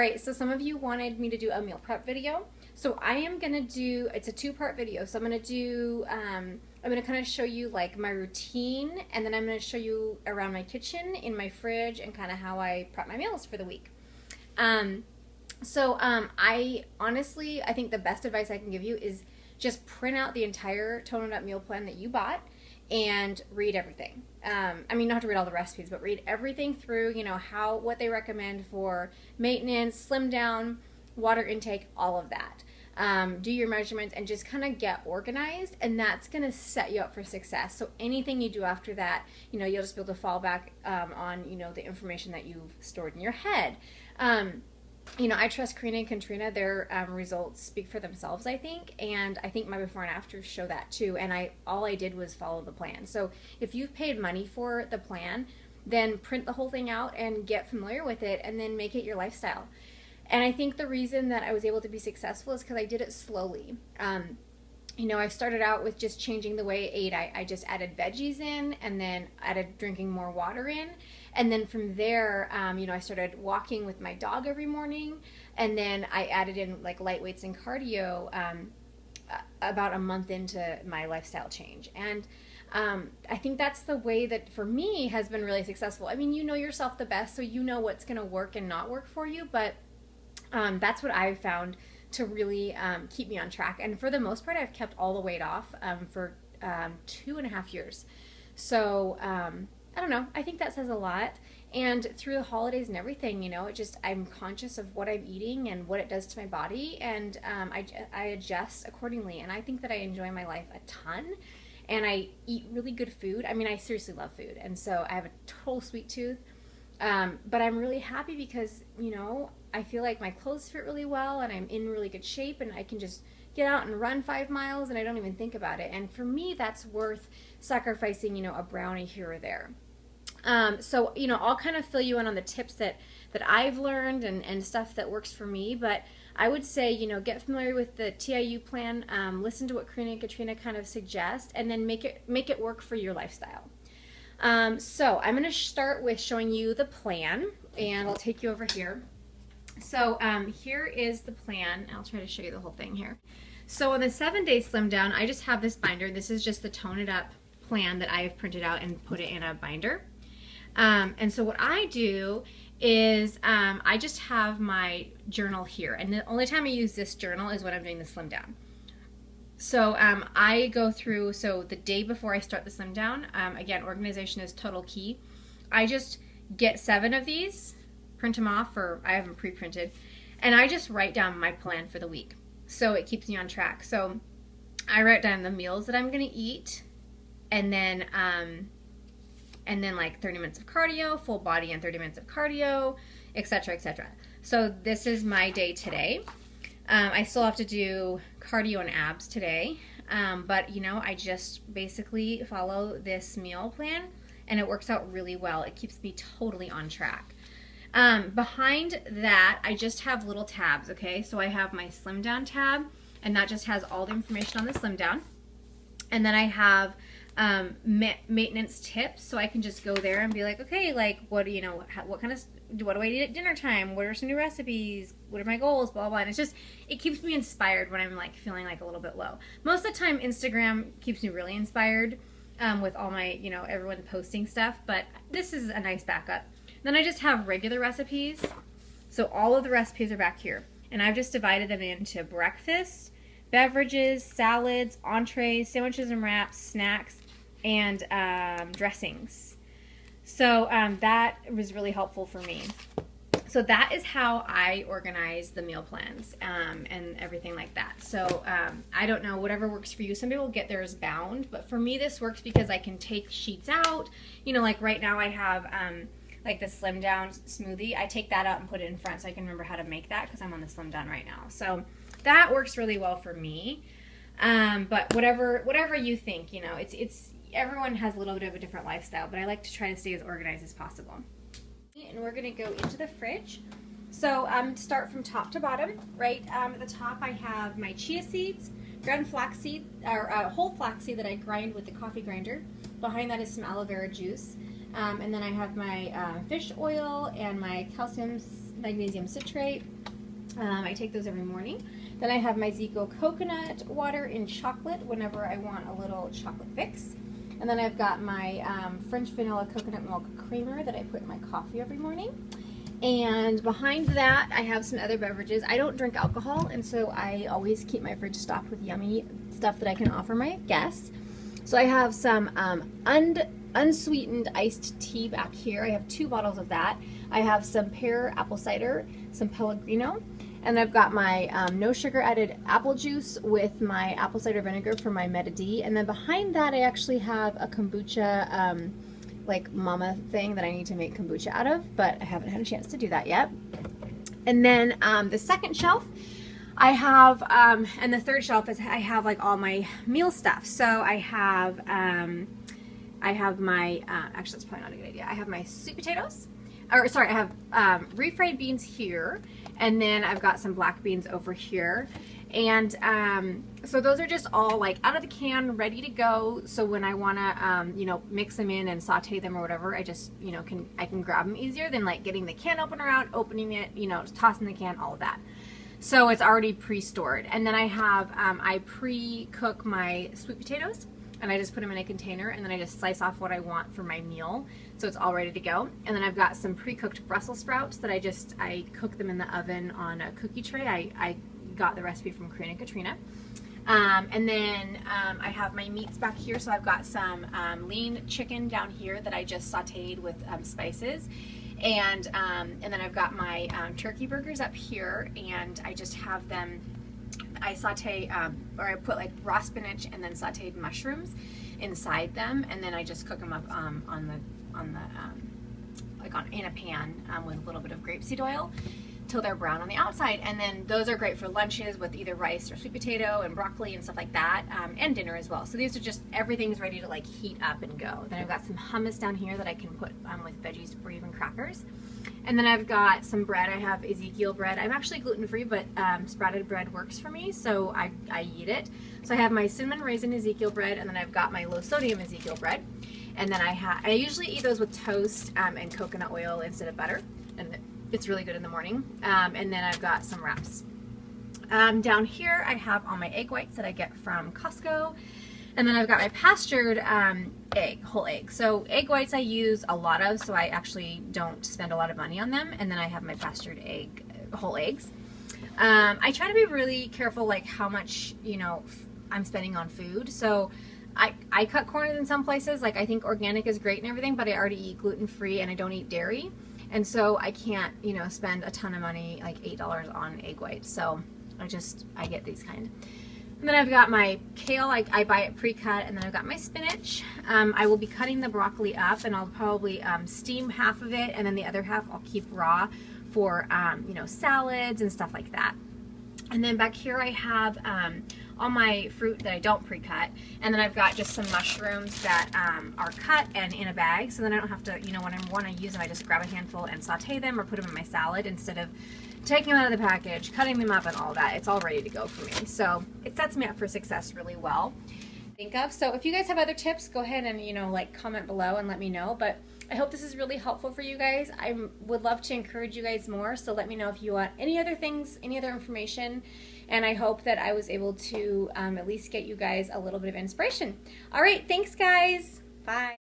right, so some of you wanted me to do a meal prep video. So I am gonna do, it's a two-part video. So I'm gonna do, I'm gonna kind of show you like my routine, and then I'm gonna show you around my kitchen, in my fridge, and kind of how I prep my meals for the week. Um, I honestly, I think the best advice I can give you is just print out the entire Tone It Up meal plan that you bought and read everything. I mean, not have to read all the recipes, but read everything through, you know, what they recommend for maintenance, slim down, water intake, all of that. Do your measurements and just kind of get organized, and that's going to set you up for success. So anything you do after that, you know, you'll just be able to fall back on, you know, the information that you've stored in your head. You know, I trust Karina and Katrina. Their results speak for themselves, I think, and I think my before and after show that too. And all I did was follow the plan. So if you've paid money for the plan, then print the whole thing out and get familiar with it, and then make it your lifestyle. And I think the reason that I was able to be successful is because I did it slowly. You know, I started out with just changing the way I ate. I just added veggies in, and then added drinking more water in. And then from there, you know, I started walking with my dog every morning. And then I added in like light weights and cardio about a month into my lifestyle change. And I think that's the way that for me has been really successful. I mean, you know yourself the best, so you know what's going to work and not work for you. But that's what I've found to really keep me on track. And for the most part, I've kept all the weight off for 2.5 years. So I don't know. I think that says a lot. And through the holidays and everything, you know, I'm conscious of what I'm eating and what it does to my body, and I adjust accordingly. And I think that I enjoy my life a ton, and I eat really good food. I mean, I seriously love food, and so I have a total sweet tooth. But I'm really happy because, you know, I feel like my clothes fit really well, and I'm in really good shape, and I can just get out and run 5 miles, and I don't even think about it. And for me, that's worth sacrificing, you know, a brownie here or there. So, you know, I'll kind of fill you in on the tips that I've learned and stuff that works for me. But I would say, you know, get familiar with the TIU plan, listen to what Karina and Katrina kind of suggest, and then make it work for your lifestyle. So I'm going to start with showing you the plan, and I'll take you over here. So here is the plan. I'll try to show you the whole thing here. So on the 7-day slim down, I just have this binder. This is just the Tone It Up plan that I have printed out and put it in a binder. And so what I do is I just have my journal here, and the only time I use this journal is when I'm doing the slim down. So I go through, so the day before I start the slim down, again, organization is total key. I just get 7 of these, print them off, or I have them pre-printed, and I just write down my plan for the week. So it keeps me on track. So I write down the meals that I'm going to eat, and then like 30 minutes of cardio, full body and 30 minutes of cardio, etc., etc. So this is my day today. I still have to do cardio and abs today, but you know, I just basically follow this meal plan, and it works out really well. It keeps me totally on track. Behind that, I just have little tabs, okay? So I have my slim down tab, and that just has all the information on the slim down. And then I have maintenance tips, so I can just go there and be like, okay, like what do I eat at dinner time? What are some new recipes? What are my goals? Blah, blah, blah. And it's just, it keeps me inspired when I'm like feeling like a little bit low. Most of the time, Instagram keeps me really inspired with all my, you know, everyone posting stuff, but this is a nice backup. Then I just have regular recipes. So all of the recipes are back here, and I've just divided them into breakfast, beverages, salads, entrees, sandwiches and wraps, snacks, and dressings. So that was really helpful for me. So that is how I organize the meal plans and everything like that. So I don't know, whatever works for you. Some people get theirs bound, but for me this works because I can take sheets out. You know, like right now I have like the slim down smoothie. I take that out and put it in front so I can remember how to make that because I'm on the slim down right now. So that works really well for me. But whatever you think, you know, it's everyone has a little bit of a different lifestyle, but I like to try to stay as organized as possible. And we're going to go into the fridge. So start from top to bottom. Right at the top I have my chia seeds, ground flaxseed, or whole flaxseed that I grind with the coffee grinder. Behind that is some aloe vera juice. And then I have my fish oil and my calcium magnesium citrate. I take those every morning. Then I have my Zico coconut water in chocolate whenever I want a little chocolate fix. And then I've got my French vanilla coconut milk creamer that I put in my coffee every morning. And behind that, I have some other beverages. I don't drink alcohol, and so I always keep my fridge stocked with yummy stuff that I can offer my guests. So I have some unsweetened iced tea back here. I have 2 bottles of that. I have some pear apple cider, some Pellegrino, and I've got my no sugar added apple juice with my apple cider vinegar for my Meta D. And then behind that, I actually have a kombucha like mama thing that I need to make kombucha out of, but I haven't had a chance to do that yet. And then the second shelf I have, and the third shelf is I have like all my meal stuff. So I have my, actually that's probably not a good idea. I have my sweet potatoes, or sorry, I have refried beans here, and then I've got some black beans over here. And so those are just all like out of the can, ready to go. So when I want to, you know, mix them in and saute them or whatever, I just, you know, I can grab them easier than like getting the can opener out, opening it, you know, tossing the can, all of that. So it's already pre-stored. And then I have, I pre-cook my sweet potatoes, and I just put them in a container, and then I just slice off what I want for my meal. So it's all ready to go. And then I've got some pre-cooked Brussels sprouts that I cook them in the oven on a cookie tray. I got the recipe from Karina Katrina. And then I have my meats back here. So I've got some lean chicken down here that I just sauteed with spices. And then I've got my turkey burgers up here, and I just have them, I saute, or I put like raw spinach and then sauteed mushrooms inside them, and then I just cook them up in a pan with a little bit of grapeseed oil till they're brown on the outside. And then those are great for lunches with either rice or sweet potato and broccoli and stuff like that, and dinner as well. So these are just, everything's ready to like heat up and go. Then I've got some hummus down here that I can put with veggies or even crackers. And then I've got some bread. I have Ezekiel bread. I'm actually gluten-free, but sprouted bread works for me, so I eat it. So I have my cinnamon raisin Ezekiel bread, and then I've got my low sodium Ezekiel bread. And then I usually eat those with toast and coconut oil instead of butter, and it's really good in the morning. And then I've got some wraps. Down here I have all my egg whites that I get from Costco. And then I've got my pastured whole egg. So egg whites I use a lot of, so I actually don't spend a lot of money on them. And then I have my pastured whole eggs. I try to be really careful like how much, you know, I'm spending on food. So I cut corners in some places. Like I think organic is great and everything, but I already eat gluten-free and I don't eat dairy. And so I can't, you know, spend a ton of money, like $8 on egg whites. So I get these kind. And then I've got my kale, I buy it pre-cut, and then I've got my spinach. I will be cutting the broccoli up, and I'll probably steam half of it, and then the other half I'll keep raw for, you know, salads and stuff like that. And then back here I have all my fruit that I don't pre-cut, and then I've got just some mushrooms that are cut and in a bag, so then I don't have to, you know, when I want to use them, I just grab a handful and saute them or put them in my salad instead of taking them out of the package, cutting them up and all that. It's all ready to go for me. So it sets me up for success really well. Think of. So if you guys have other tips, go ahead and, you know, like comment below and let me know. But I hope this is really helpful for you guys. I would love to encourage you guys more. So let me know if you want any other things, any other information. And I hope that I was able to at least get you guys a little bit of inspiration. All right. Thanks, guys. Bye.